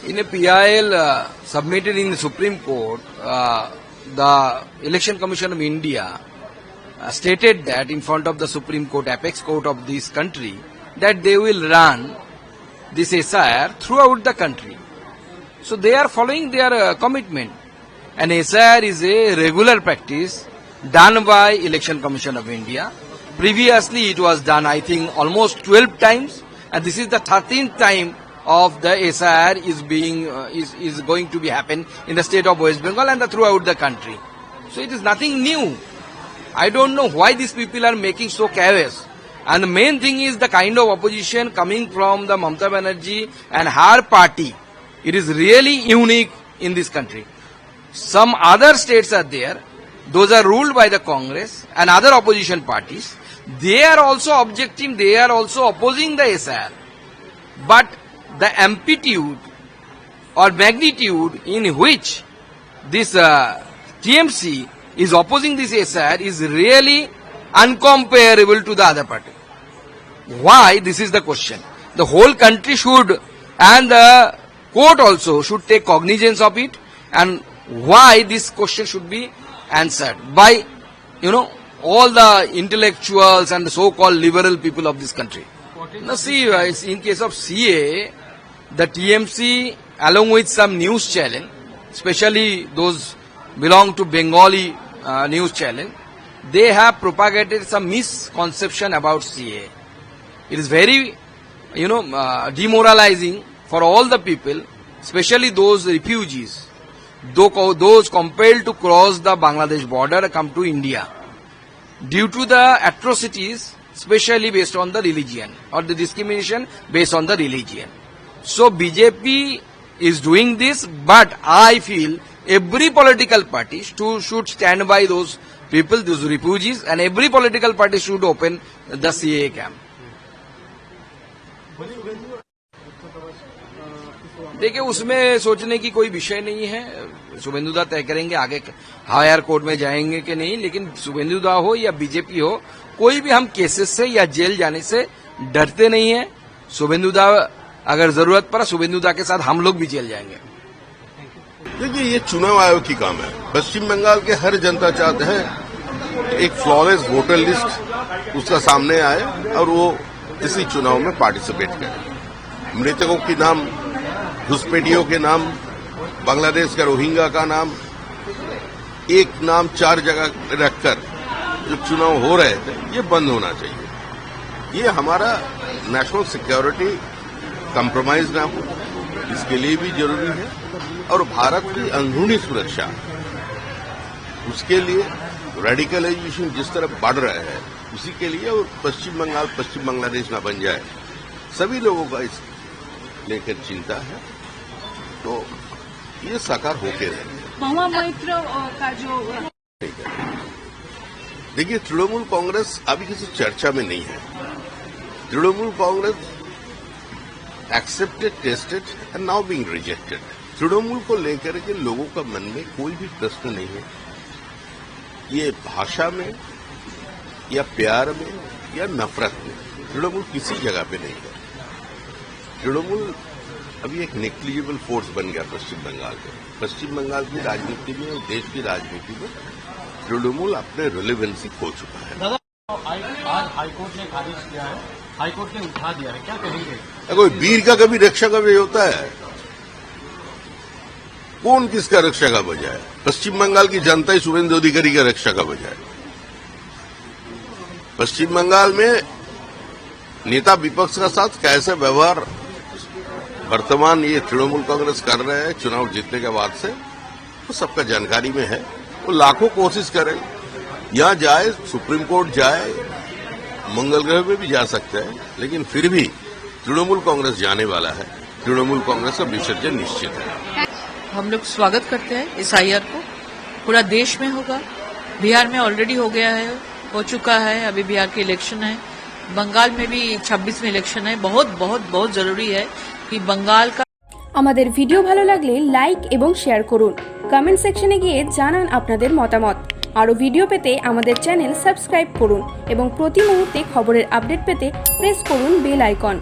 In a PIL submitted in the Supreme Court, the Election Commission of India stated that in front of the Supreme Court, apex court of this country, that they will run this SIR throughout the country. So they are following their commitment. And SIR is a regular practice done by Election Commission of India. Previously it was done, I think, almost 12 times, and this is the 13th time of the SIR is going to be happen in the state of West Bengal and throughout the country. So it is nothing new. I don't know why these people are making so chaos. And the main thing is the kind of opposition coming from the Mamata Banerjee and her party. It is really unique in this country. Some other states are there. Those are ruled by the Congress and other opposition parties. They are also objecting, they are also opposing the SIR. But the amplitude or magnitude in which this TMC is opposing this SIR is really uncomparable to the other party. Why? This is the question. The whole country should, and the court also should take cognizance of it, and why this question should be answered by, all the intellectuals and the so-called liberal people of this country. Now see, in case of CA, the TMC along with some news channel, especially those belong to Bengali news channel, they have propagated some misconception about CA. It is very, demoralizing for all the people, especially those refugees, those compelled to cross the Bangladesh border come to India due to the atrocities, especially based on the religion or the discrimination based on the religion. So BJP is doing this, but I feel every political party should stand by those people, those refugees, and every political party should open the CAA camp. देखिए, उसमें सोचने की कोई विषय नहीं है. शुभेंदुदा तय करेंगे आगे हायर कोर्ट में जाएंगे कि नहीं, लेकिन शुभेंदुदा हो या बीजेपी हो, कोई भी हम केसेस से या जेल जाने से डरते नहीं है. शुभेंदुदा अगर जरूरत पड़ा, शुभेंदुदा के साथ हम लोग भी जेल जाएंगे. देखिए, ये चुनाव आयोग की काम है. पश्चिम बंगाल के हर जनता चाहते हैं एक फ्लॉलेस वोटर लिस्ट उसका सामने आए और वो इसी चुनाव में पार्टिसिपेट करे. मृतकों के नाम, घुसपैठियों के नाम, बांग्लादेश का रोहिंग्या का नाम, एक नाम 4 जगह रखकर जो चुनाव हो रहे थे, ये बंद होना चाहिए. ये हमारा नेशनल सिक्योरिटी कंप्रोमाइज ना हो, इसके लिए भी जरूरी है. और भारत की अंदरूनी सुरक्षा, उसके लिए रेडिकलाइजेशन जिस तरह बढ़ रहा है, उसी के लिए, और पश्चिम बंगाल पश्चिम बांग्लादेश ना बन जाए, सभी लोगों का इस लेकर चिंता है. तो ये साकार होके रहे. महुआ मोइत्र का जो देखिए, तृणमूल कांग्रेस अभी किसी चर्चा में नहीं है. Trinamool Congress accepted, tested and now being rejected. Trinamool को लेकर के लोगों का मन में कोई भी प्रश्न नहीं है. ये भाषा में या प्यार में या नफरत में तृणमूल किसी जगह पे नहीं है. तृणमूल अभी एक नेग्लिजिबल फोर्स बन गया पश्चिम बंगाल में. पश्चिम बंगाल की राजनीति में और देश की राजनीति में तृणमूल अपने रिलेवेंसी खो चुका है. आज हाईकोर्ट ने खारिज किया है, हाईकोर्ट ने उठा दिया है, क्या कहेंगे? कोई वीर का कभी रक्षा कभी होता है? कौन किसका रक्षा का बजाय? पश्चिम बंगाल की जनता ही शुभेंदु अधिकारी का रक्षा का बजाय. पश्चिम बंगाल में नेता विपक्ष का साथ कैसे व्यवहार वर्तमान ये तृणमूल कांग्रेस कर रहे हैं चुनाव जीतने के बाद से, वो सबका जानकारी में है. वो लाखों कोशिश करें, यहां जाए, सुप्रीम कोर्ट जाए, मंगल ग्रह में भी जा सकते हैं, लेकिन फिर भी तृणमूल कांग्रेस जाने वाला है. तृणमूल कांग्रेस का विसर्जन निश्चित है. हम लोग स्वागत करते हैं इस IR को. पूरा देश में होगा, बिहार में ऑलरेडी हो गया है, हो चुका है. अभी बिहार के इलेक्शन है, बंगाल में भी 26 में इलेक्शन है. बहुत बहुत बहुत जरूरी है कि बंगाल का. আমাদের ভিডিও ভালো লাগলে লাইক এবং শেয়ার করুন. কমেন্ট সেকশনে গিয়ে জানান আপনাদের মতামত. আরো ভিডিও পেতে আমাদের চ্যানেল সাবস্ক্রাইব করুন এবং প্রতি মুহূর্তে খবরের আপডেট পেতে প্রেস করুন বেল আইকন.